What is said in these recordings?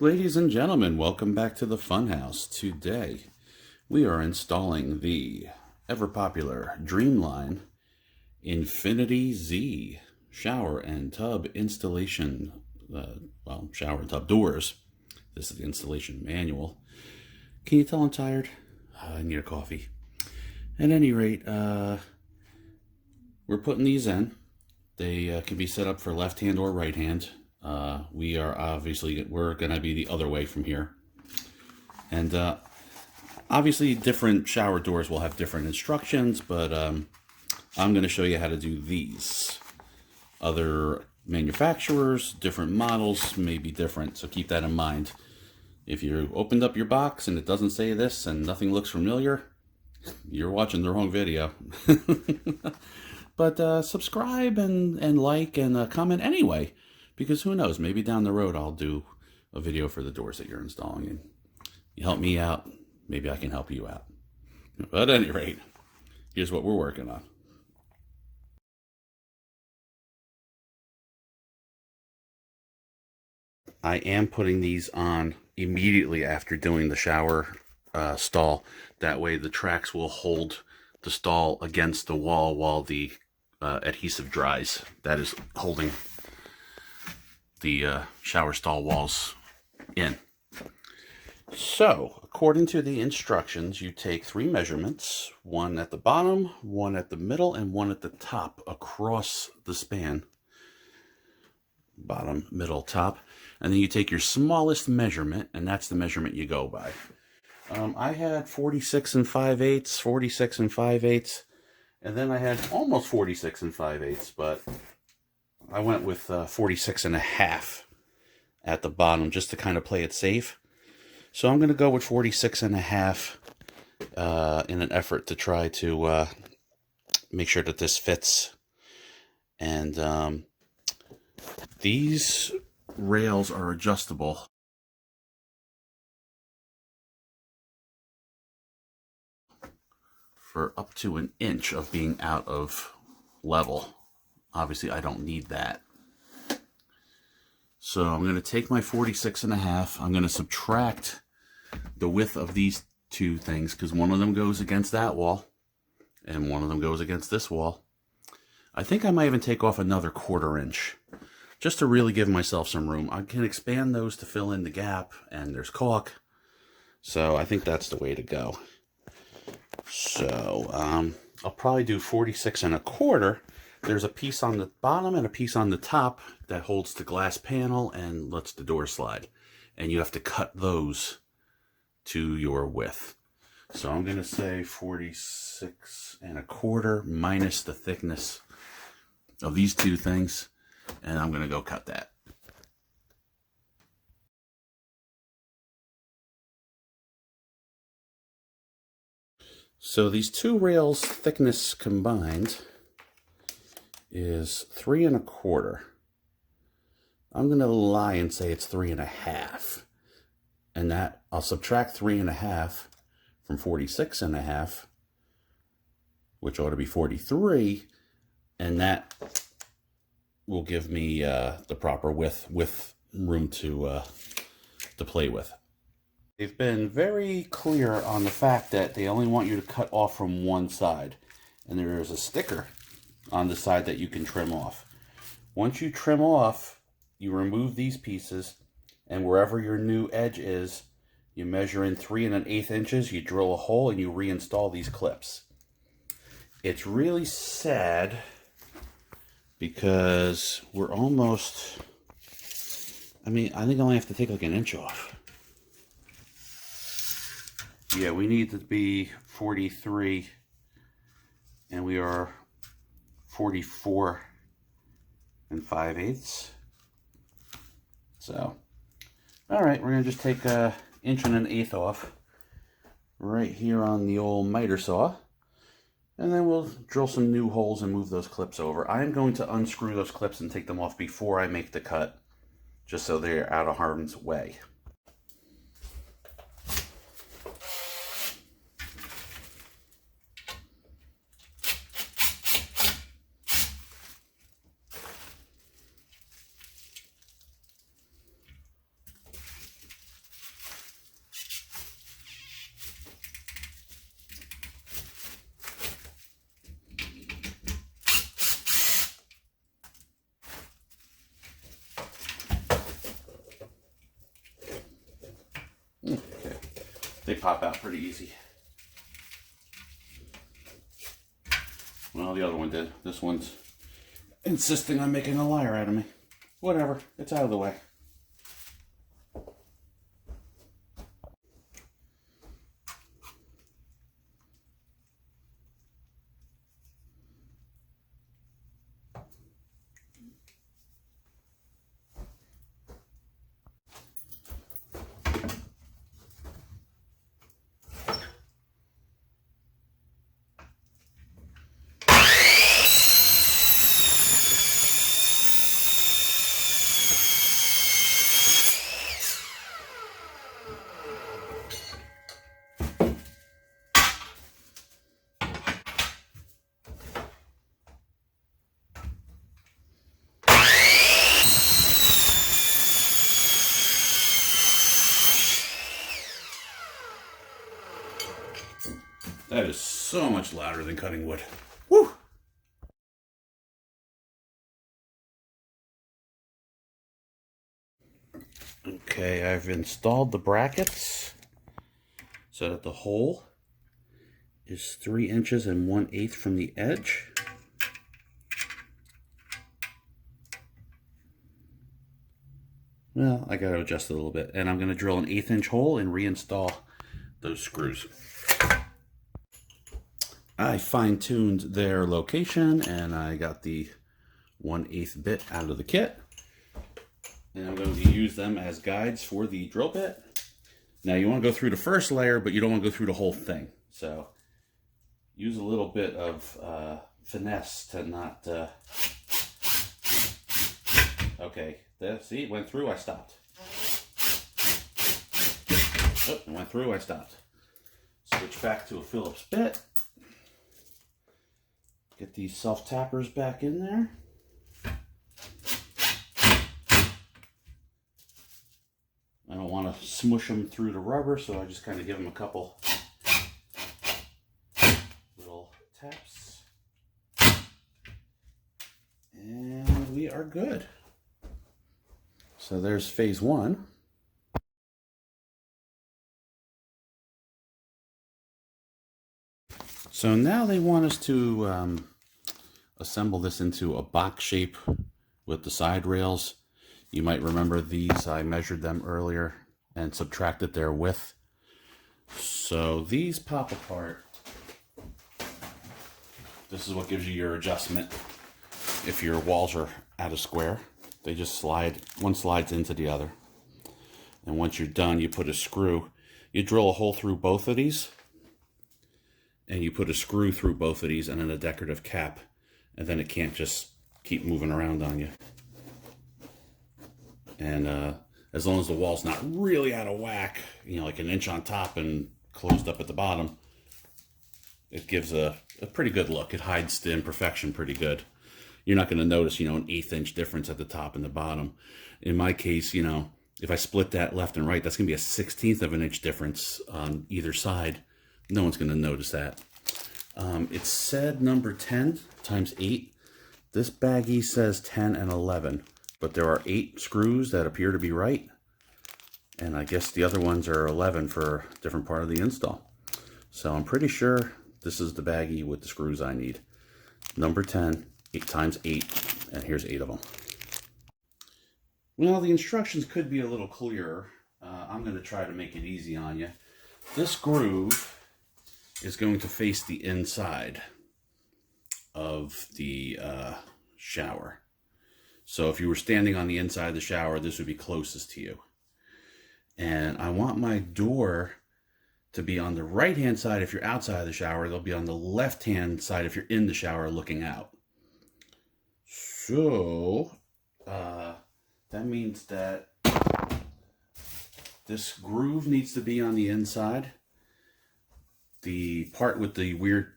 Ladies and gentlemen, welcome back to the Funhouse. Today, we are installing the ever-popular Dreamline Infinity Z shower and tub installation, shower and tub doors. This is the installation manual. Can you tell I'm tired? I need a coffee. At any rate, we're putting these in. They can be set up for left hand or right hand. We're going to be the other way from here. And obviously different shower doors will have different instructions, but I'm going to show you how to do these. Other manufacturers, different models may be different, so keep that in mind. If you opened up your box and it doesn't say this and nothing looks familiar, you're watching the wrong video. But subscribe and like and comment anyway. Because who knows, maybe down the road I'll do a video for the doors that you're installing. And you help me out, maybe I can help you out. But at any rate, here's what we're working on. I am putting these on immediately after doing the shower stall. That way the tracks will hold the stall against the wall while the adhesive dries. That is holding the shower stall walls in. So, according to the instructions, you take 3 measurements, one at the bottom, one at the middle, and one at the top across the span. Bottom, middle, top. And then you take your smallest measurement, and that's the measurement you go by. I had 46 and 5/8, 46 and 5/8, and then I had almost 46 and 5/8, but I went with 46 and a half at the bottom just to kind of play it safe. So I'm going to go with 46 and a half in an effort to try to make sure that this fits. And these rails are adjustable. For up to an inch of being out of level. Obviously, I don't need that. So I'm going to take my 46 and a half. I'm going to subtract the width of these two things because one of them goes against that wall and one of them goes against this wall. I think I might even take off another 1/4 inch just to really give myself some room. I can expand those to fill in the gap, and there's caulk. So I think that's the way to go. So I'll probably do 46 and a 1/4. There's a piece on the bottom and a piece on the top that holds the glass panel and lets the door slide. And you have to cut those to your width. So I'm going to say 46 and a 1/4 minus the thickness of these two things. And I'm going to go cut that. So these two rails thickness combined is 3 and a 1/4. I'm going to lie and say it's 3 and a half. And that I'll subtract 3 and a half from 46 and a half, which ought to be 43. And that will give me the proper width with room to play with. They've been very clear on the fact that they only want you to cut off from one side. And there is a sticker on the side that you can trim off. Once you trim off, you remove these pieces, and wherever your new edge is, you measure in 3 1/8 inches, you drill a hole, and you reinstall these clips. It's really sad because we're almost, I think I only have to take like an inch off. Yeah, we need to be 43, and we are 44 and 5/8. So, all right, we're going to just take 1 1/8 off right here on the old miter saw. And then we'll drill some new holes and move those clips over. I'm going to unscrew those clips and take them off before I make the cut, just so they're out of harm's way. They pop out pretty easy. Well, the other one did. This one's insisting on making a liar out of me. Whatever, it's out of the way. That is so much louder than cutting wood. Woo! Okay, I've installed the brackets so that the hole is 3 inches and 1/8 from the edge. Well, I got to adjust it a little bit. And I'm going to drill an 1/8 inch hole and reinstall those screws. I fine-tuned their location and I got the 1/8 bit out of the kit. And I'm going to use them as guides for the drill bit. Now you want to go through the first layer, but you don't want to go through the whole thing. So use a little bit of finesse to not... Okay, there, see, it went through, I stopped. Oh, it went through, I stopped. Switch back to a Phillips bit. Get these self-tappers back in there. I don't want to smush them through the rubber, so I just kind of give them a couple little taps. And we are good. So there's phase 1. So now they want us to assemble this into a box shape with the side rails. You might remember these, I measured them earlier and subtracted their width. So these pop apart. This is what gives you your adjustment if your walls are at a square. They just slide, one slides into the other. And once you're done, you put a screw. You drill a hole through both of these. And you put a screw through both of these and then a decorative cap. And then it can't just keep moving around on you. And as long as the wall's not really out of whack, you know, like 1 inch on top and closed up at the bottom, it gives a pretty good look. It hides the imperfection pretty good. You're not going to notice, you know, an 1/8 inch difference at the top and the bottom. In my case, you know, if I split that left and right, that's going to be a 1/16 of an inch difference on either side. No one's going to notice that. It said number 10 times 8. This baggie says 10 and 11, but there are 8 screws that appear to be right. And I guess the other ones are 11 for a different part of the install. So I'm pretty sure this is the baggie with the screws I need. Number 10, 8 times 8, and here's 8 of them. Well, the instructions could be a little clearer. I'm going to try to make it easy on you. This groove is going to face the inside of the shower. So if you were standing on the inside of the shower, this would be closest to you. And I want my door to be on the right-hand side if you're outside of the shower. They'll be on the left-hand side if you're in the shower looking out. So that means that this groove needs to be on the inside. The part with the weird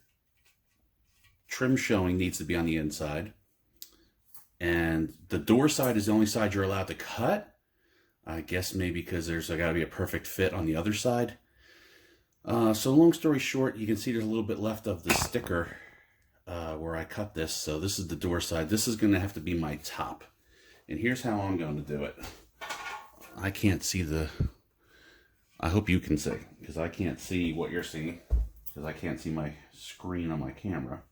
trim showing needs to be on the inside. And the door side is the only side you're allowed to cut. I guess maybe because there's got to be a perfect fit on the other side. So long story short, you can see there's a little bit left of the sticker where I cut this. So this is the door side. This is going to have to be my top. And here's how I'm going to do it. I can't see I hope you can see, because I can't see what you're seeing, because I can't see my screen on my camera.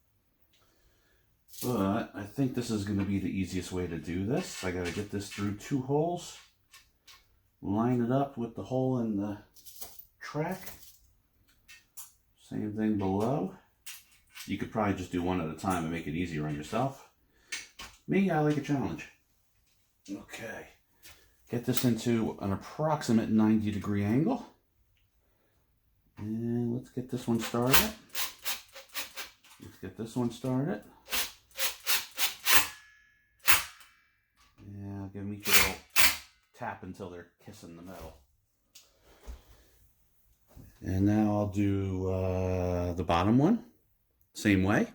But I think this is going to be the easiest way to do this. I got to get this through 2 holes, line it up with the hole in the track. Same thing below. You could probably just do one at a time and make it easier on yourself. Me, I like a challenge. Okay. Get this into an approximate 90-degree angle. And let's get this one started. Yeah, give them each a little tap until they're kissing the metal. And now I'll do the bottom one, same way.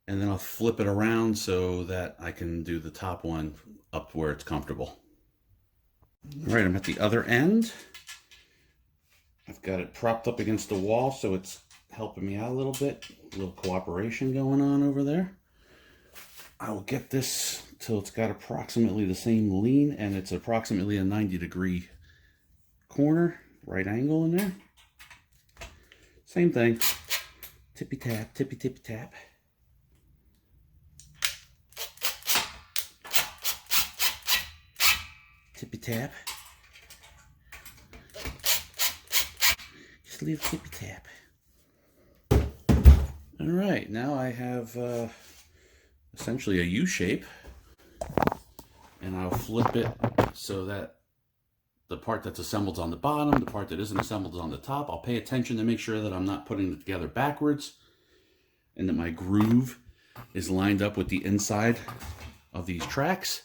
And then I'll flip it around so that I can do the top one up where it's comfortable. All right, I'm at the other end. I've got it propped up against the wall, so it's helping me out a little bit. A little cooperation going on over there. I will get this till it's got approximately the same lean, and it's approximately a 90-degree corner, right angle in there. Same thing. Tippy tap, tippy tippy tap. Tippy tap. Just a little tippy tap. All right, now I have essentially a U shape, and I'll flip it so that the part that's assembled is on the bottom, the part that isn't assembled is on the top. I'll pay attention to make sure that I'm not putting it together backwards and that my groove is lined up with the inside of these tracks,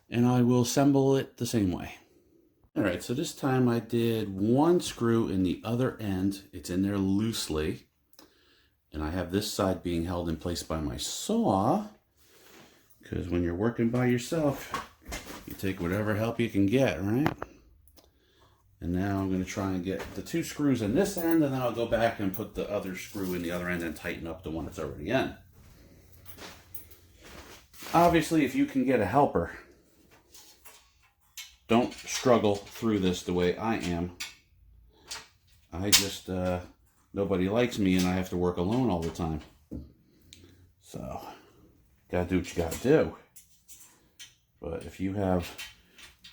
and I will assemble it the same way. All right, so this time I did 1 screw in the other end. It's in there loosely, and I have this side being held in place by my saw, because when you're working by yourself, you take whatever help you can get, right? And now I'm going to try and get the 2 screws in this end, and then I'll go back and put the other screw in the other end and tighten up the one that's already in. Obviously, if you can get a helper, don't struggle through this the way I am. I just, nobody likes me and I have to work alone all the time. So, gotta do what you gotta do. But if you have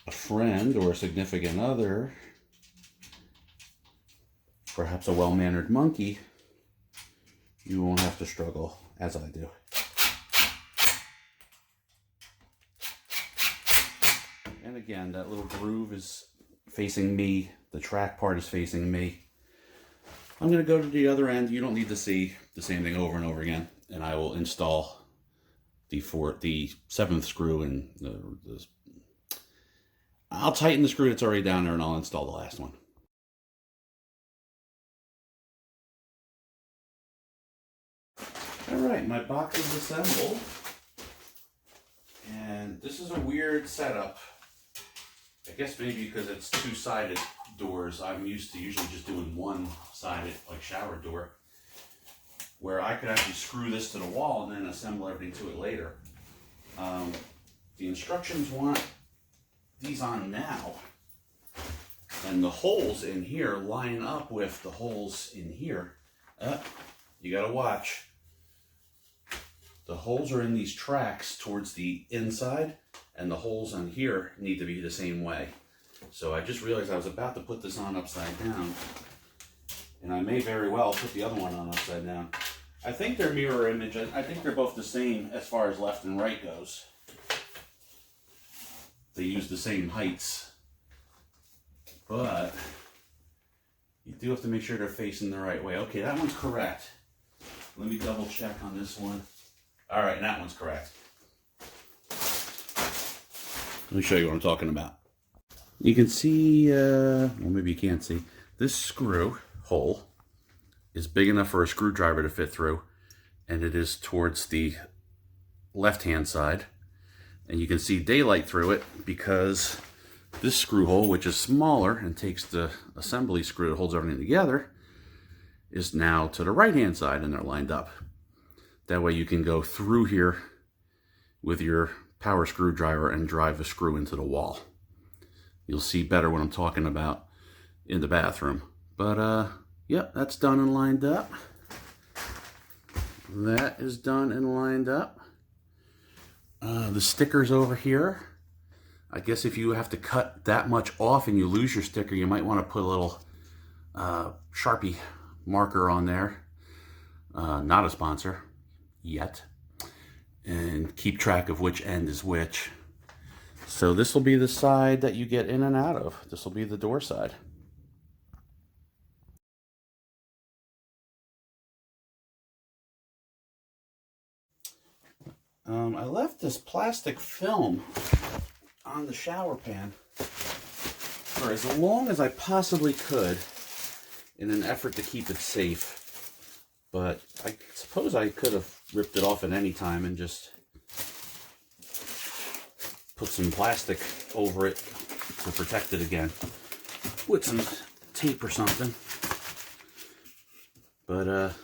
a friend or a significant other, perhaps a well-mannered monkey, you won't have to struggle as I do. And again, that little groove is facing me. The track part is facing me. I'm going to go to the other end. You don't need to see the same thing over and over again. And I will install the 7th screw and I'll tighten the screw that's already down there and I'll install the last one. All right, my box is assembled. And this is a weird setup. I guess maybe because it's 2-sided doors. I'm used to usually just doing 1-sided, like shower door, where I could actually screw this to the wall and then assemble everything to it later. The instructions want these on now, and the holes in here line up with the holes in here. You gotta watch. The holes are in these tracks towards the inside, and the holes on here need to be the same way. So I just realized I was about to put this on upside down, and I may very well put the other one on upside down. I think they're mirror image. I think they're both the same as far as left and right goes. They use the same heights. But you do have to make sure they're facing the right way. Okay, that one's correct. Let me double check on this one. All right, that one's correct. Let me show you what I'm talking about. You can see, well, maybe you can't see, this screw hole is big enough for a screwdriver to fit through, and it is towards the left-hand side. And you can see daylight through it because this screw hole, which is smaller and takes the assembly screw that holds everything together, is now to the right-hand side, and they're lined up. That way you can go through here with your power screwdriver and drive a screw into the wall. You'll see better what I'm talking about in the bathroom. But yep, that's done and lined up. That is done and lined up. The stickers over here. I guess if you have to cut that much off and you lose your sticker, you might want to put a little Sharpie marker on there. Not a sponsor yet. And keep track of which end is which. So this will be the side that you get in and out of. This will be the door side. I left this plastic film on the shower pan for as long as I possibly could in an effort to keep it safe. But I suppose I could have ripped it off at any time and just put some plastic over it to protect it again with some tape or something. But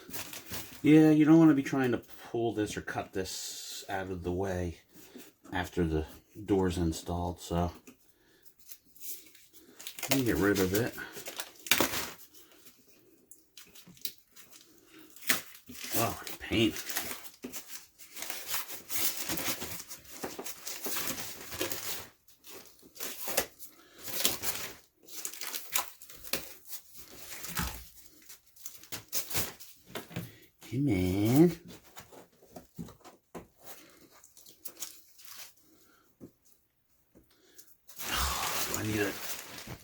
yeah, you don't want to be trying to pull this or cut this out of the way after the door's installed, so let me get rid of it. Oh, paint. Hey, man. Do I need a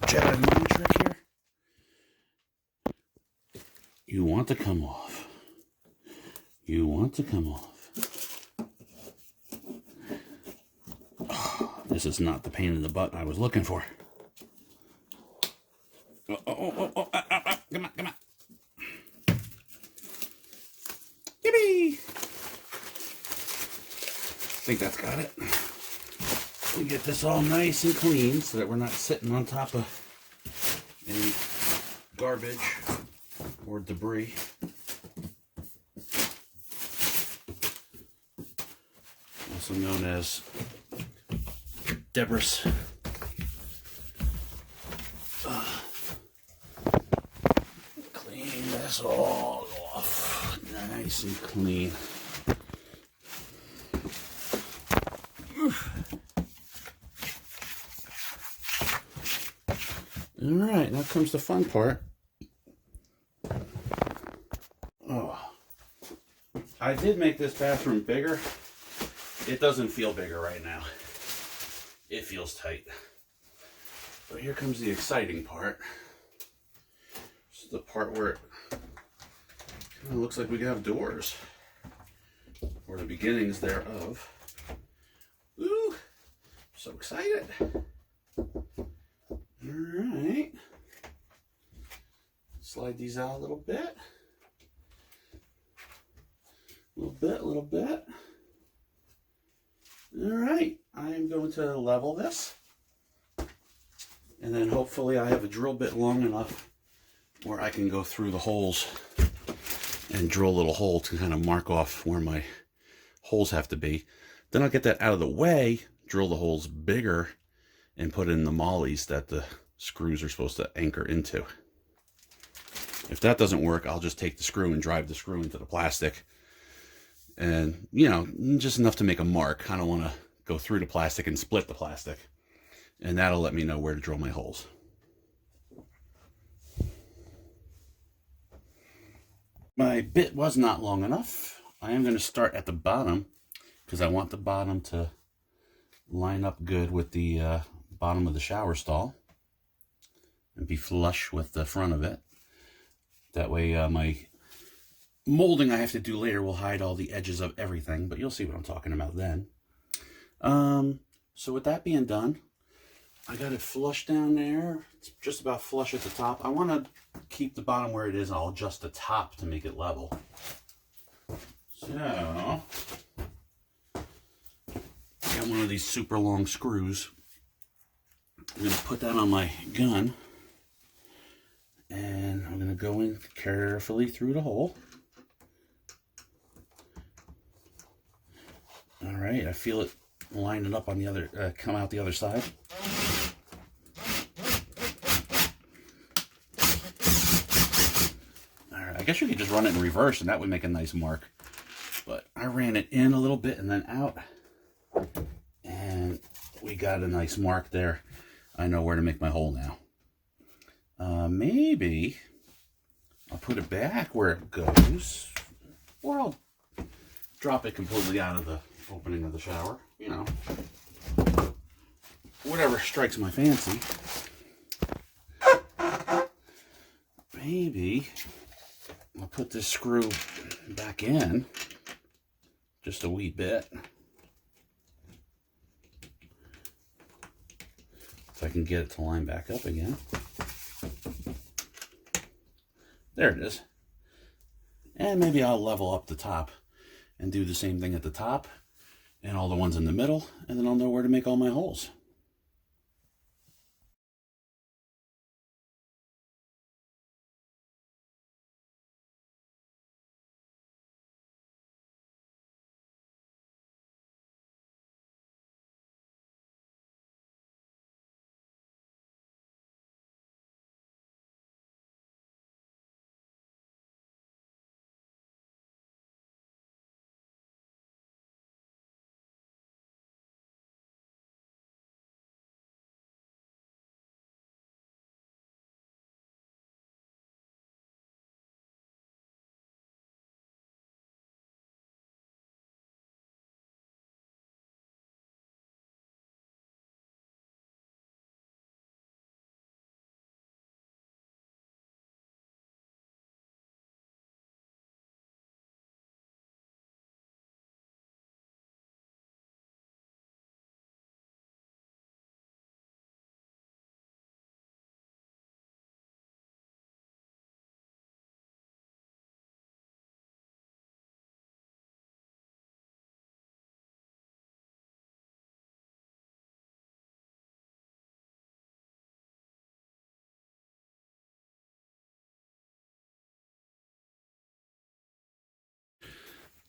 Jedi mind trick here? You want to come off. You want to come off. Oh, this is not the pain in the butt I was looking for. Come on, come on. Yippee! I think that's got it. We get this all nice and clean so that we're not sitting on top of any garbage or debris. Also known as debris. Clean this all off. Nice and clean. Alright, now comes the fun part. Oh, I did make this bathroom bigger. It doesn't feel bigger right now. It feels tight. But here comes the exciting part. This is the part where it kind of looks like we have doors. Or the beginnings thereof. Woo! So excited. Alright. Slide these out a little bit. A little bit, a little bit. Alright. I am going to level this. And then hopefully I have a drill bit long enough where I can go through the holes and drill a little hole to kind of mark off where my holes have to be. Then I'll get that out of the way, drill the holes bigger, and put in the mollies that the screws are supposed to anchor into. If that doesn't work, I'll just take the screw and drive the screw into the plastic. And, you know, just enough to make a mark. I don't want to go through the plastic and split the plastic. And that'll let me know where to drill my holes. My bit was not long enough. I am going to start at the bottom because I want the bottom to line up good with the bottom of the shower stall and be flush with the front of it. That way my molding I have to do later will hide all the edges of everything, but you'll see what I'm talking about then. So with that being done, I got it flush down there. It's just about flush at the top. I want to keep the bottom where it is, and I'll adjust the top to make it level. So, I got one of these super long screws. I'm going to put that on my gun, and I'm going to go in carefully through the hole. All right, I feel it lining up on the other, come out the other side. guess you could just run it in reverse and that would make a nice mark. But I ran it in a little bit and then out. And we got a nice mark there. I know where to make my hole now. Maybe I'll put it back where it goes. Or I'll drop it completely out of the opening of the shower. You know. Whatever strikes my fancy. Maybe I'll put this screw back in just a wee bit. If I can get it to line back up again. There it is. And maybe I'll level up the top and do the same thing at the top and all the ones in the middle, and then I'll know where to make all my holes.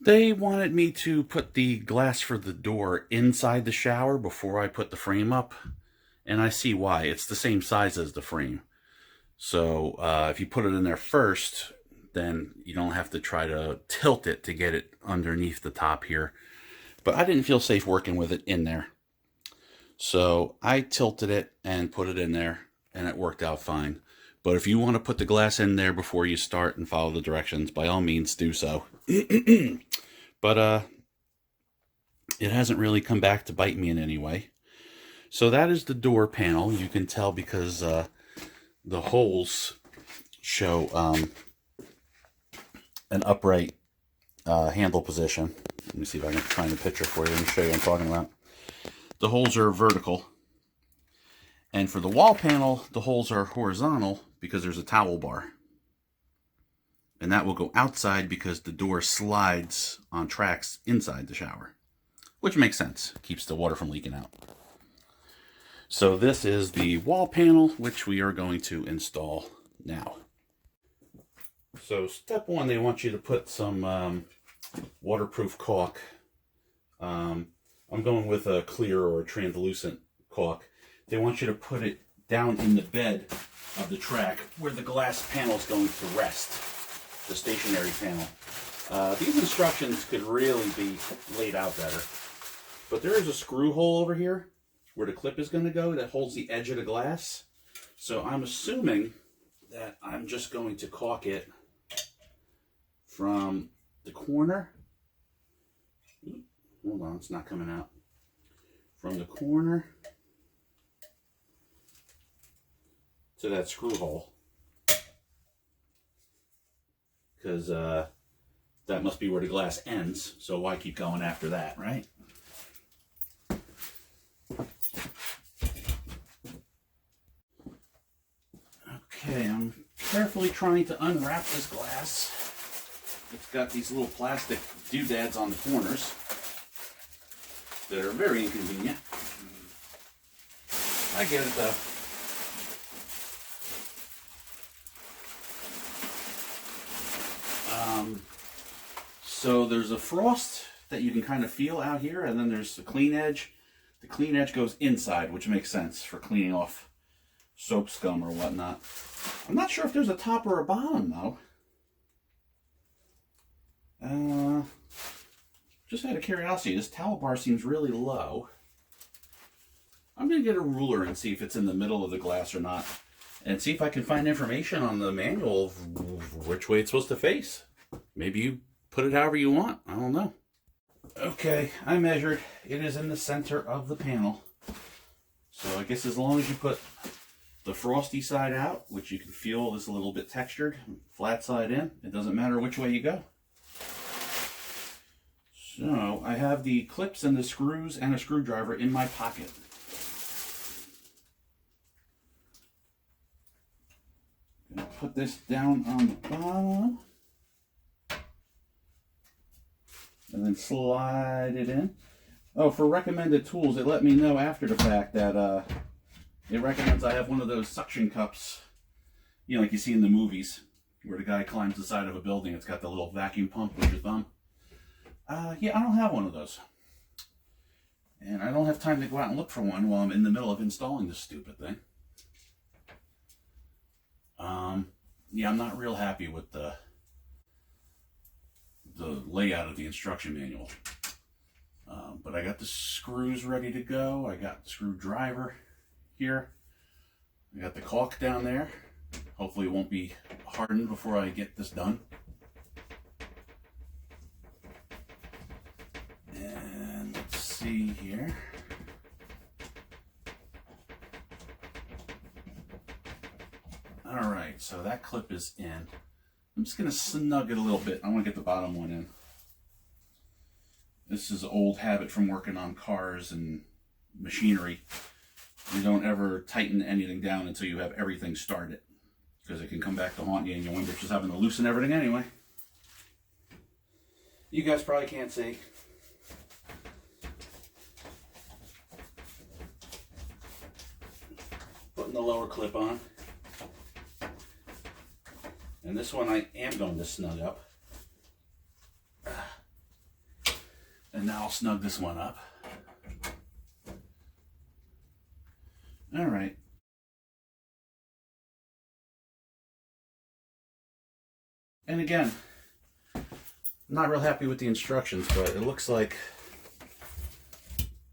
They wanted me to put the glass for the door inside the shower before I put the frame up. And I see why. It's the same size as the frame. So if you put it in there first, then you don't have to try to tilt it to get it underneath the top here. But I didn't feel safe working with it in there. So I tilted it and put it in there, and it worked out fine. But if you want to put the glass in there before you start and follow the directions, by all means do so. But it hasn't really come back to bite me in any way. So that is the door panel. You can tell because the holes show an upright handle position. Let me see if I can find a picture for you and show you what I'm talking about. The holes are vertical. And for the wall panel, the holes are horizontal because there's a towel bar. And that will go outside because the door slides on tracks inside the shower. Which makes sense. Keeps the water from leaking out. So this is the wall panel, which we are going to install now. So step one, they want you to put some waterproof caulk. I'm going with a clear or a translucent caulk. They want you to put it down in the bed of the track where the glass panel is going to rest, the stationary panel. These instructions could really be laid out better. But there is a screw hole over here where the clip is going to go that holds the edge of the glass. So I'm assuming that I'm just going to caulk it from the corner. Hold on, it's not coming out. From the corner to that screw hole. Because that must be where the glass ends, so why keep going after that, right? Okay, I'm carefully trying to unwrap this glass. It's got these little plastic doodads on the corners that are very inconvenient. I get it though. So there's a frost that you can kind of feel out here, and then there's the clean edge. The clean edge goes inside, which makes sense for cleaning off soap scum or whatnot. I'm not sure if there's a top or a bottom though. Just out of curiosity, this towel bar seems really low. I'm going to get a ruler and see if it's in the middle of the glass or not. And see if I can find information on the manual of which way it's supposed to face. Maybe you put it however you want. I don't know. Okay, I measured. It is in the center of the panel. So I guess as long as you put the frosty side out, which you can feel is a little bit textured, flat side in, it doesn't matter which way you go. So I have the clips and the screws and a screwdriver in my pocket. Gonna put this down on the bottom and then slide it in. Oh, for recommended tools, it let me know after the fact that it recommends I have one of those suction cups, you know, like you see in the movies, where the guy climbs the side of a building. It's got the little vacuum pump with your thumb. Yeah, I don't have one of those. And I don't have time to go out and look for one while I'm in the middle of installing this stupid thing. Yeah, I'm not real happy with the layout of the instruction manual. But I got the screws ready to go. I got the screwdriver here. I got the caulk down there. Hopefully it won't be hardened before I get this done. And let's see here. All right, so that clip is in. I'm just gonna snug it a little bit. I want to get the bottom one in. This is an old habit from working on cars and machinery. You don't ever tighten anything down until you have everything started, because it can come back to haunt you and you wind up just having to loosen everything anyway. You guys probably can't see. Putting the lower clip on. And this one I am going to snug up. And now I'll snug this one up. All right. And again, I'm not real happy with the instructions, but it looks like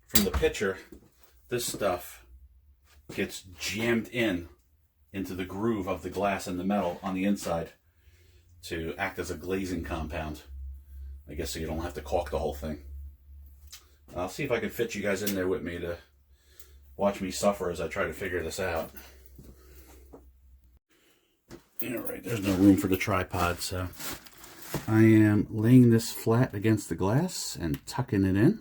from the picture, this stuff gets jammed into the groove of the glass and the metal on the inside to act as a glazing compound. I guess so you don't have to caulk the whole thing. I'll see if I can fit you guys in there with me to watch me suffer as I try to figure this out. Alright, there's no room for the tripod, so I am laying this flat against the glass and tucking it in.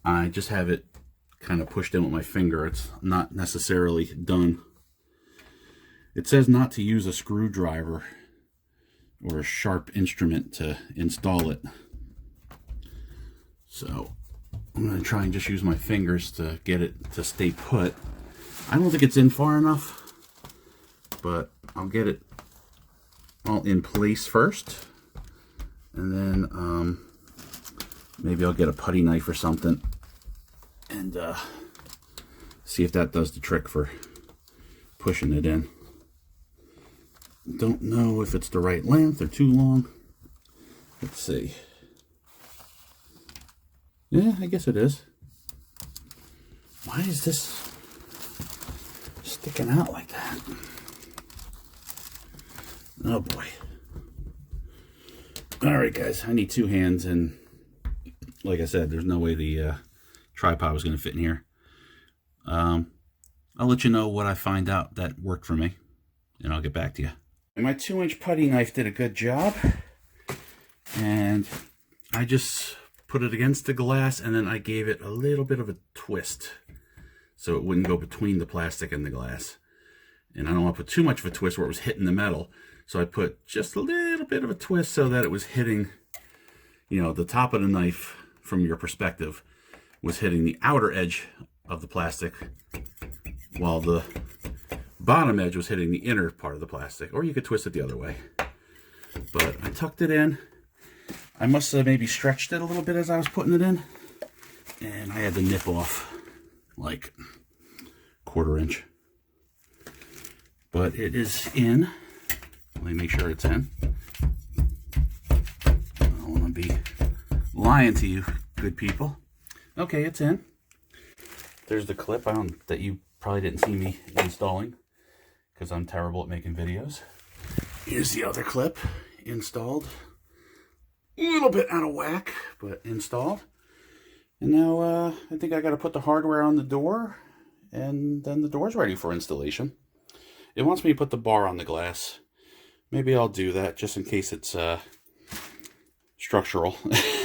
I just have it kind of pushed in with my finger. It's not necessarily done. It says not to use a screwdriver or a sharp instrument to install it. So I'm going to try and just use my fingers to get it to stay put. I don't think it's in far enough, but I'll get it all in place first. And then maybe I'll get a putty knife or something and see if that does the trick for pushing it in. Don't know if it's the right length or too long. Let's see. Yeah, I guess it is. Why is this sticking out like that? Oh boy. Alright guys, I need two hands, and like I said, there's no way the tripod was going to fit in here. I'll let you know what I find out that worked for me, and I'll get back to you. And my 2-inch putty knife did a good job, and I just put it against the glass, and then I gave it a little bit of a twist so it wouldn't go between the plastic and the glass. And I don't want to put too much of a twist where it was hitting the metal, so I put just a little bit of a twist so that it was hitting, you know, the top of the knife from your perspective was hitting the outer edge of the plastic, while the bottom edge was hitting the inner part of the plastic. Or you could twist it the other way. But I tucked it in. I must have maybe stretched it a little bit as I was putting it in, and I had to nip off like 1/4 inch. But it is in. Let me make sure it's in. lying to you, good people. Okay, it's in. There's the clip that you probably didn't see me installing because I'm terrible at making videos. Here's the other clip installed. A little bit out of whack, but installed. And now I think I got to put the hardware on the door, and then the door's ready for installation. It wants me to put the bar on the glass. Maybe I'll do that just in case it's structural.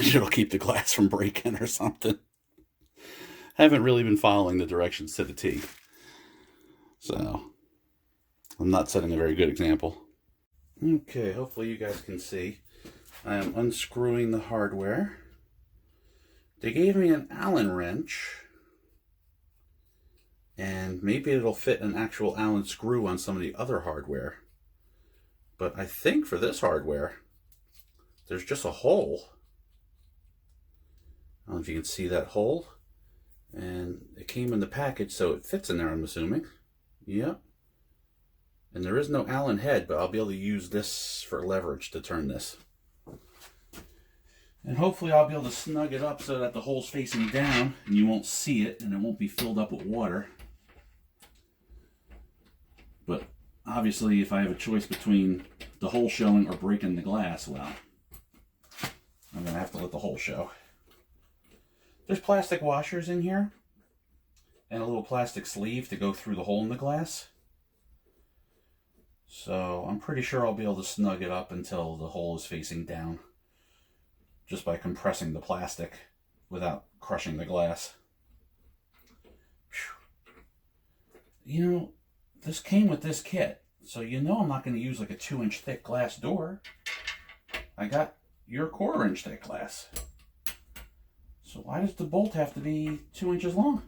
It'll keep the glass from breaking or something. Haven't really been following the directions to the T. So, I'm not setting a very good example. Okay, hopefully you guys can see. I am unscrewing the hardware. They gave me an Allen wrench. And maybe it'll fit an actual Allen screw on some of the other hardware. But I think for this hardware, there's just a hole. I don't know if you can see that hole. And it came in the package, so it fits in there, I'm assuming. Yep. And there is no Allen head, but I'll be able to use this for leverage to turn this. And hopefully I'll be able to snug it up so that the hole's facing down and you won't see it and it won't be filled up with water. But obviously if I have a choice between the hole showing or breaking the glass, well, I'm going to have to let the hole show. There's plastic washers in here and a little plastic sleeve to go through the hole in the glass. So I'm pretty sure I'll be able to snug it up until the hole is facing down just by compressing the plastic without crushing the glass. You know, this came with this kit, so you know I'm not going to use like a 2-inch thick glass door. I got your 1/4-inch thick glass. So why does the bolt have to be 2 inches long?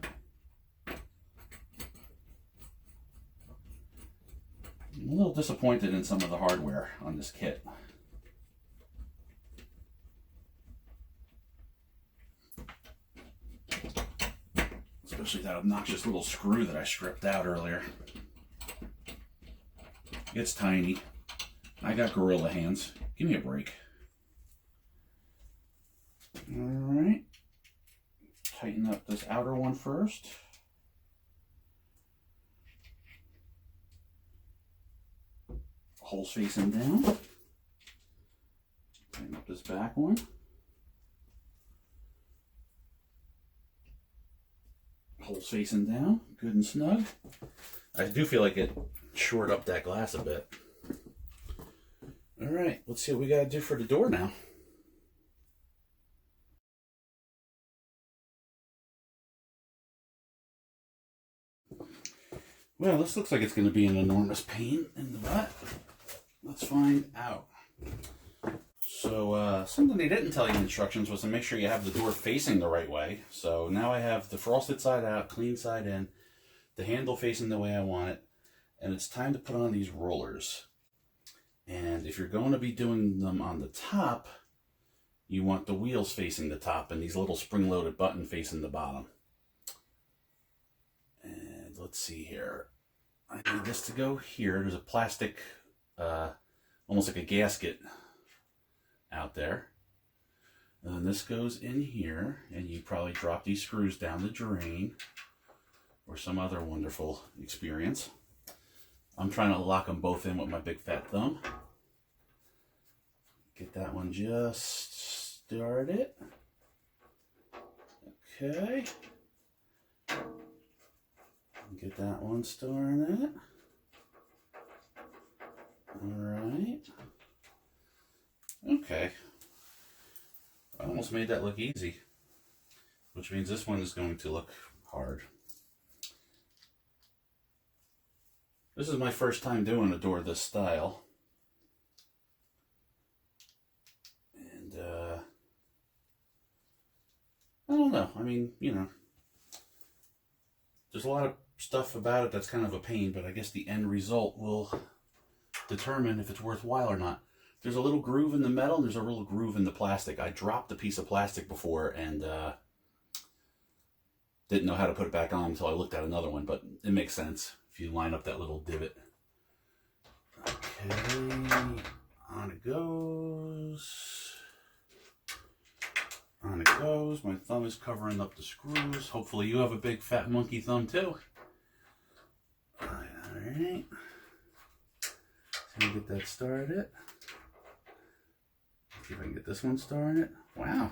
I'm a little disappointed in some of the hardware on this kit. Especially that obnoxious little screw that I stripped out earlier. It's tiny. I got gorilla hands. Give me a break. Alright. Tighten up this outer one first. Holes facing down. Tighten up this back one. Holes facing down, good and snug. I do feel like it shored up that glass a bit. Alright, let's see what we gotta do for the door now. Well, this looks like it's going to be an enormous pain in the butt. Let's find out. So, something they didn't tell you in the instructions was to make sure you have the door facing the right way. So now I have the frosted side out, clean side in, the handle facing the way I want it, and it's time to put on these rollers. And if you're going to be doing them on the top, you want the wheels facing the top and these little spring-loaded button facing the bottom. And let's see here. I need this to go here. There's a plastic, almost like a gasket out there. And then this goes in here, and you probably drop these screws down the drain or some other wonderful experience. I'm trying to lock them both in with my big fat thumb. Get that one just started. Okay. Get that one started. Alright. Okay. I almost made that look easy, which means this one is going to look hard. This is my first time doing a door this style. And, I don't know. I mean, you know, there's a lot of stuff about it that's kind of a pain, but I guess the end result will determine if it's worthwhile or not. There's a little groove in the metal, and there's a little groove in the plastic. I dropped a piece of plastic before and didn't know how to put it back on until I looked at another one, but it makes sense if you line up that little divot. Okay, on it goes. On it goes. My thumb is covering up the screws. Hopefully you have a big fat monkey thumb too. Alright. Let me get that started. See if I can get this one started. Wow.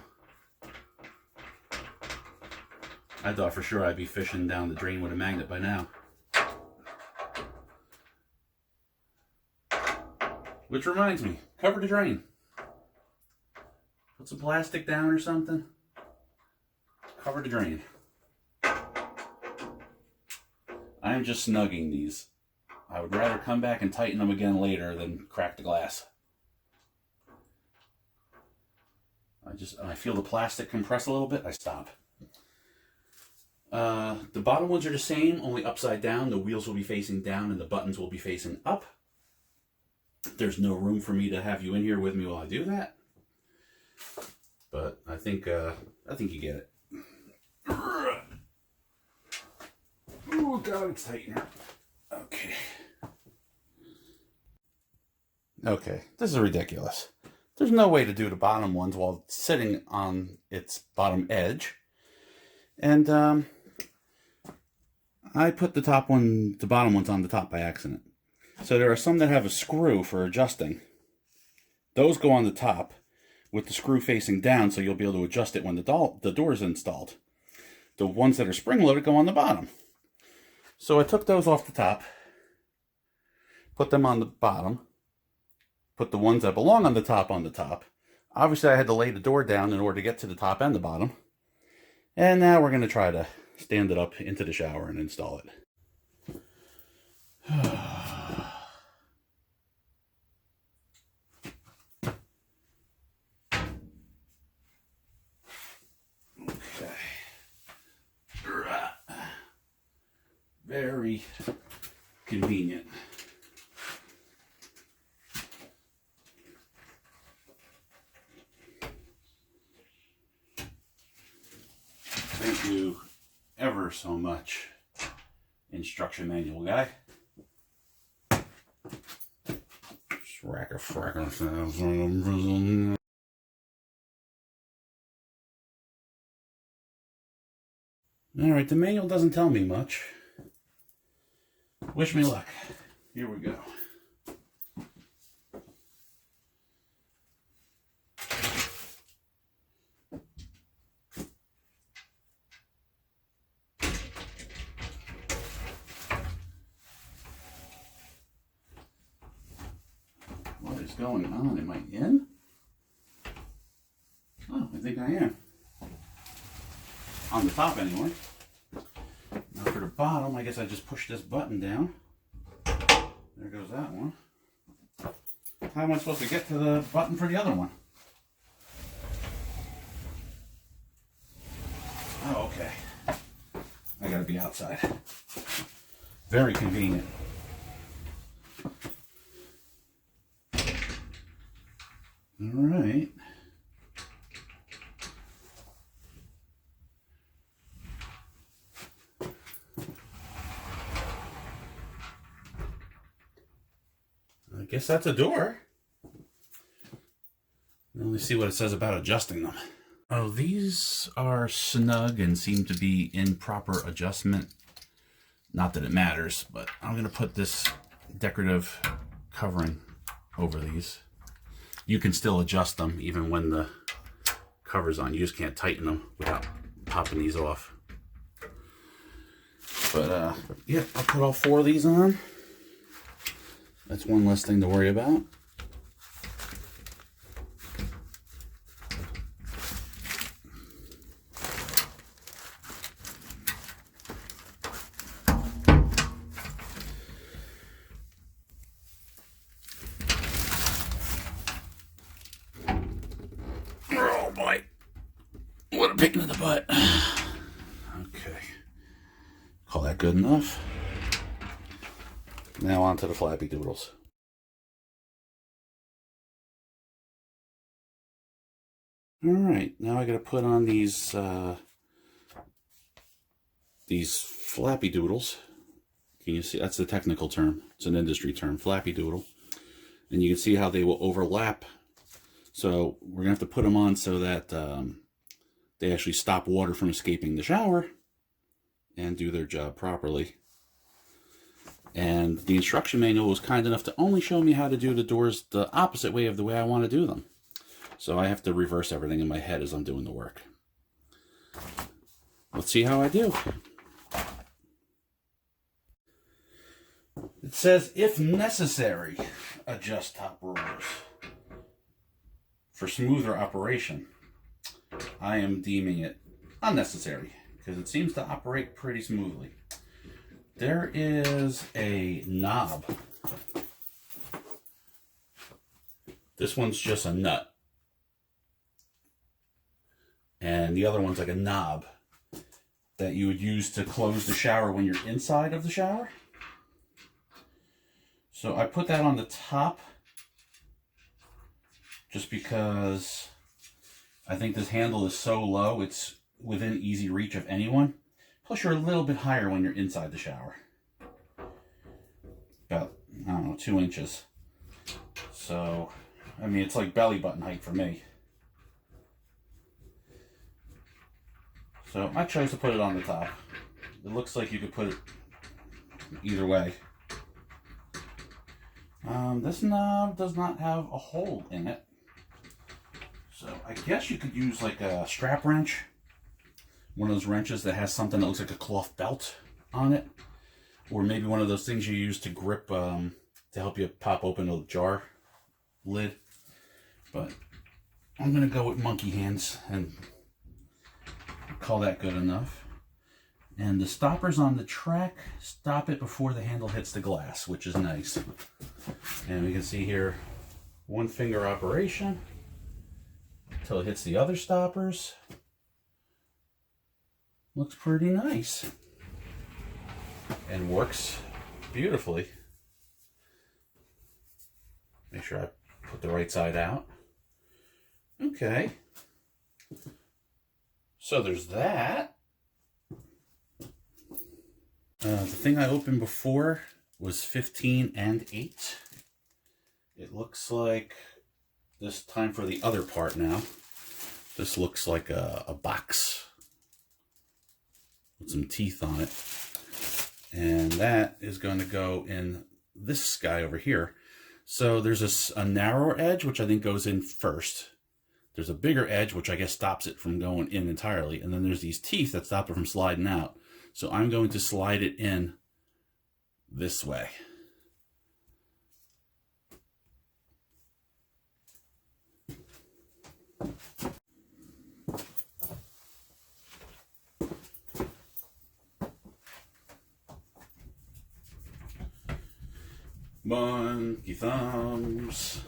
I thought for sure I'd be fishing down the drain with a magnet by now. Which reminds me, cover the drain. Put some plastic down or something. Cover the drain. I'm just snugging these. I would rather come back and tighten them again later than crack the glass. I feel the plastic compress a little bit, I stop. The bottom ones are the same, only upside down. The wheels will be facing down and the buttons will be facing up. There's no room for me to have you in here with me while I do that. But I think you get it. Oh God, it's tight in here. Okay, this is ridiculous. There's no way to do the bottom ones while it's sitting on its bottom edge. And I put the bottom ones on the top by accident. So there are some that have a screw for adjusting. Those go on the top with the screw facing down, so you'll be able to adjust it when the door is installed. The ones that are spring-loaded go on the bottom. So I took those off the top, put them on the bottom, put the ones that belong on the top. Obviously, I had to lay the door down in order to get to the top and the bottom. And now we're going to try to stand it up into the shower and install it. Very convenient. Thank you ever so much, instruction manual guy. Alright, the manual doesn't tell me much. Wish me luck. Here we go. What is going on? Am I in? Oh, I think I am. On the top anyway. Now for the bottom, I guess I just push this button down. There goes that one. How am I supposed to get to the button for the other one? Oh, okay. I gotta be outside. Very convenient. All right. I guess that's a door. Let me see what it says about adjusting them. Oh, these are snug and seem to be in proper adjustment. Not that it matters, but I'm going to put this decorative covering over these. You can still adjust them even when the cover's on. You just can't tighten them without popping these off. But yeah, I'll put all 4 of these on. That's one less thing to worry about. Oh boy, what a pain in the butt. Okay, call that good enough. Now on to the flappy doodles. Alright, now I gotta put on these flappy doodles. Can you see? That's the technical term. It's an industry term, flappy doodle. And you can see how they will overlap. So we're gonna have to put them on so that they actually stop water from escaping the shower and do their job properly. And the instruction manual was kind enough to only show me how to do the doors the opposite way of the way I want to do them. So I have to reverse everything in my head as I'm doing the work. Let's see how I do. It says, if necessary, adjust top rollers for smoother operation. I am deeming it unnecessary because it seems to operate pretty smoothly. There is a knob. This one's just a nut. And the other one's like a knob that you would use to close the shower when you're inside of the shower. So I put that on the top just because I think this handle is so low, it's within easy reach of anyone. Plus you're a little bit higher when you're inside the shower. About, I don't know, 2 inches. So, I mean, it's like belly button height for me. So I chose to put it on the top. It looks like you could put it either way. This knob does not have a hole in it. So I guess you could use like a strap wrench. One of those wrenches that has something that looks like a cloth belt on it. Or maybe one of those things you use to grip, to help you pop open a jar lid. But I'm going to go with monkey hands and call that good enough. And the stoppers on the track stop it before the handle hits the glass, which is nice. And we can see here, 1 finger operation until it hits the other stoppers. Looks pretty nice. And works beautifully. Make sure I put the right side out. Okay. So there's that. The thing I opened before was 15 and 8. It looks like this time for the other part now. This looks like a box with some teeth on it. And that is going to go in this guy over here. So there's a narrower edge, which I think goes in first. There's a bigger edge, which I guess stops it from going in entirely. And then there's these teeth that stop it from sliding out. So I'm going to slide it in this way. Monkey thumbs.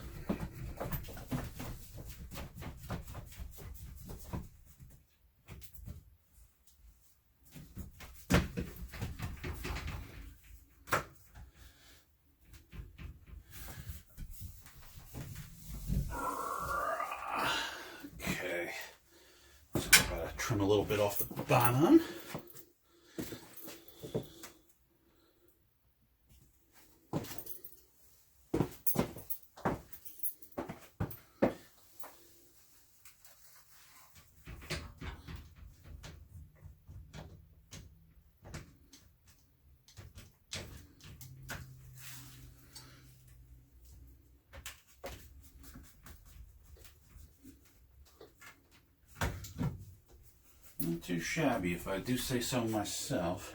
Okay, so I gotta trim a little bit off the bottom. Not too shabby, if I do say so myself.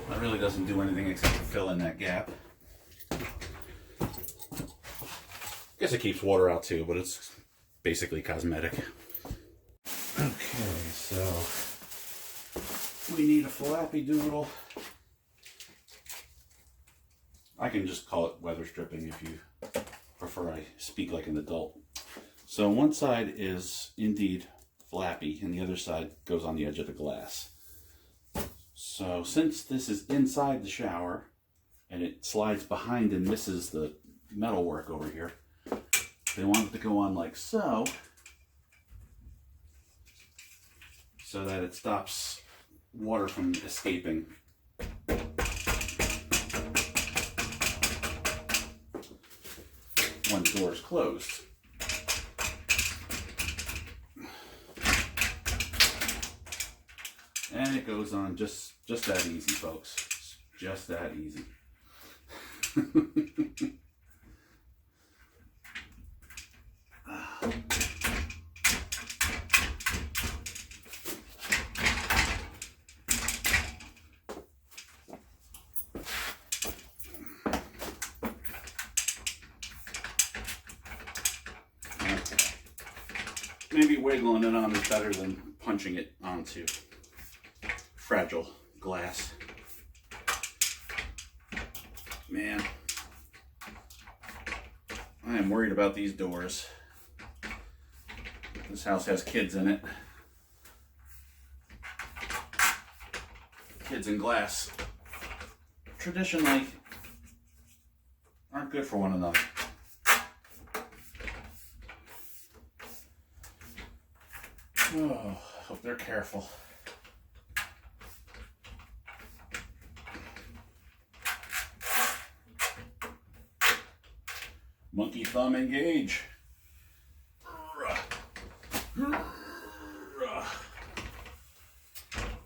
That really doesn't do anything except to fill in that gap. Guess it keeps water out too, but it's basically cosmetic. Okay, so we need a flappy doodle. I can just call it weather stripping if you prefer I speak like an adult. So one side is indeed flappy and the other side goes on the edge of the glass. So since this is inside the shower and it slides behind and misses the metal work over here, they want it to go on like so, so that it stops water from escaping. when the door is closed. And it goes on just that easy, folks. It's just that easy. Maybe wiggling it on is better than punching it onto fragile glass. Man, I am worried about these doors. This house has kids in it. Kids in glass traditionally aren't good for one another. Oh, hope they're careful. Monkey thumb engage.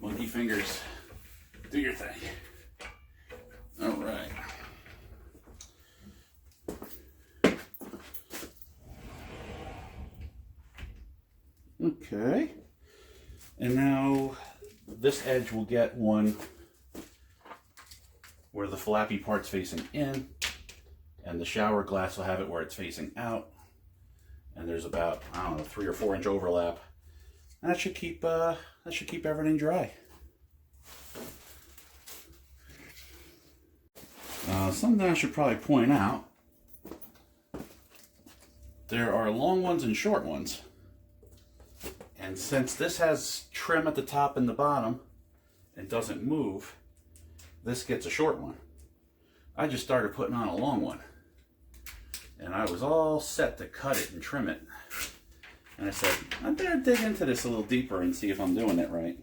Monkey fingers. Do your thing. All right. Okay. And now this edge will get one where the flappy part's facing in, and the shower glass will have it where it's facing out. And there's about, I don't know, 3 or 4 inch overlap. And that should keep everything dry. Something I should probably point out, there are long ones and short ones. And since this has trim at the top and the bottom and doesn't move, this gets a short one. I just started putting on a long one. And I was all set to cut it and trim it. And I said, I better dig into this a little deeper and see if I'm doing it right.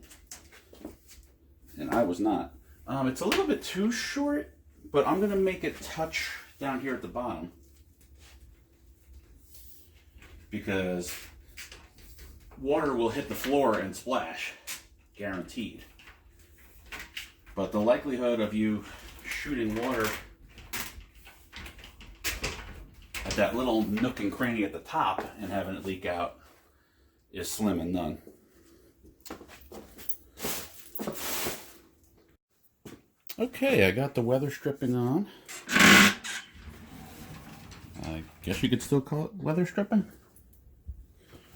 And I was not. It's a little bit too short, but I'm going to make it touch down here at the bottom. Because water will hit the floor and splash. Guaranteed. But the likelihood of you shooting water at that little nook and cranny at the top and having it leak out is slim and none. Okay, I got the weather stripping on. I guess you could still call it weather stripping.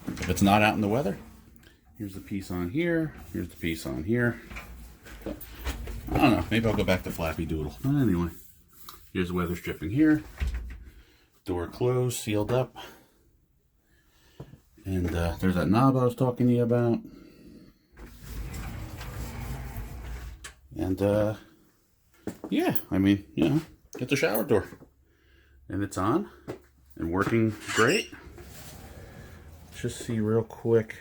If it's not out in the weather. Here's the piece on here. Here's the piece on here. I don't know. Maybe I'll go back to Flappy Doodle. But anyway, here's weather stripping here. Door closed, sealed up. And there's that knob I was talking to you about. And yeah, I mean, you know, get the shower door. And it's on and working great. Just see real quick.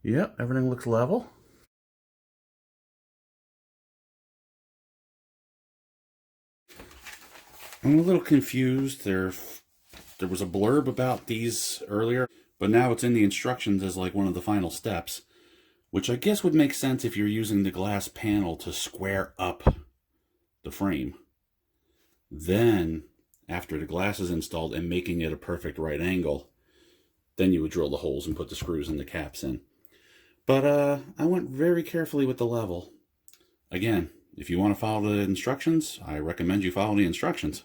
Yep, everything looks level. I'm a little confused. There was a blurb about these earlier, but now it's in the instructions as like one of the final steps, which I guess would make sense if you're using the glass panel to square up the frame. Then, after the glass is installed and making it a perfect right angle, then you would drill the holes and put the screws and the caps in. But I went very carefully with the level. Again, if you want to follow the instructions, I recommend you follow the instructions.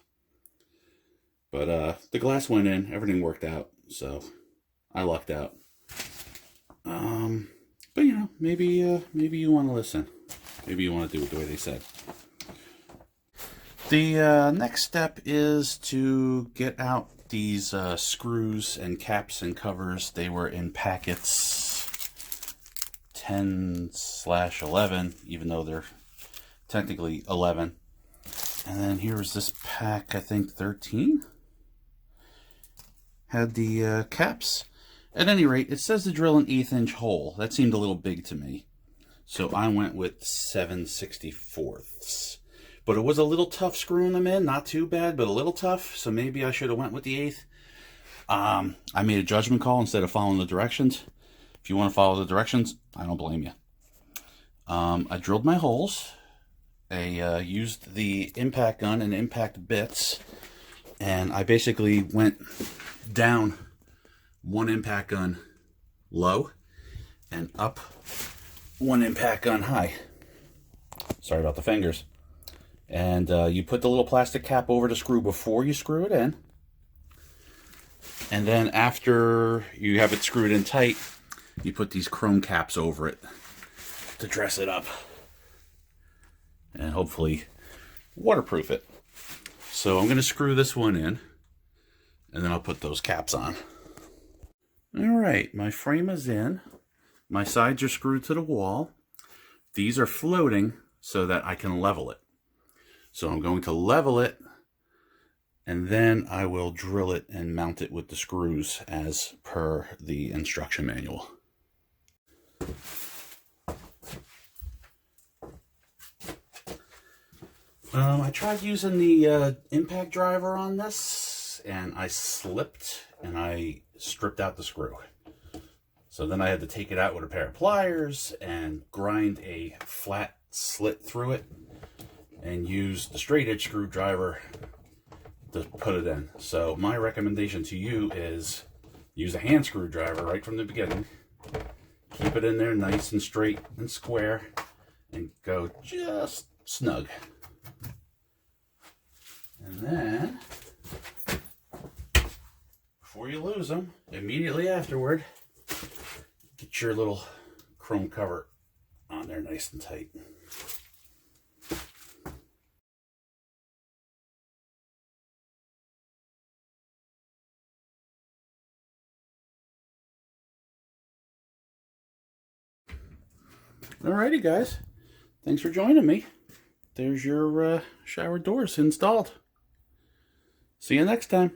But the glass went in, everything worked out, so I lucked out. But you know, maybe you want to listen. Maybe you want to do it the way they said. The next step is to get out these screws and caps and covers. They were in packets 10/11, even though they're technically 11. And then here's this pack, I think 13. Had the caps. At any rate, it says to drill an 1/8 inch hole. That seemed a little big to me. So I went with 7/64. But it was a little tough screwing them in. Not too bad, but a little tough. So maybe I should have went with the 1/8. I made a judgment call instead of following the directions. If you want to follow the directions, I don't blame you. I drilled my holes. I used the impact gun and impact bits, and I basically went down one impact gun low and up one impact gun high. Sorry about the fingers. And you put the little plastic cap over the screw before you screw it in. And then after you have it screwed in tight, you put these chrome caps over it to dress it up. And hopefully waterproof it. So I'm going to screw this one in, and then I'll put those caps on. Alright, my frame is in. My sides are screwed to the wall. These are floating so that I can level it. So I'm going to level it, and then I will drill it and mount it with the screws as per the instruction manual. I tried using the impact driver on this, and I slipped, and I stripped out the screw. So then I had to take it out with a pair of pliers and grind a flat slit through it and use the straight edge screwdriver to put it in. So my recommendation to you is use a hand screwdriver right from the beginning. Keep it in there nice and straight and square, and go just snug. And then, before you lose them, immediately afterward, get your little chrome cover on there nice and tight. Alrighty guys, thanks for joining me. There's your shower doors installed. See you next time.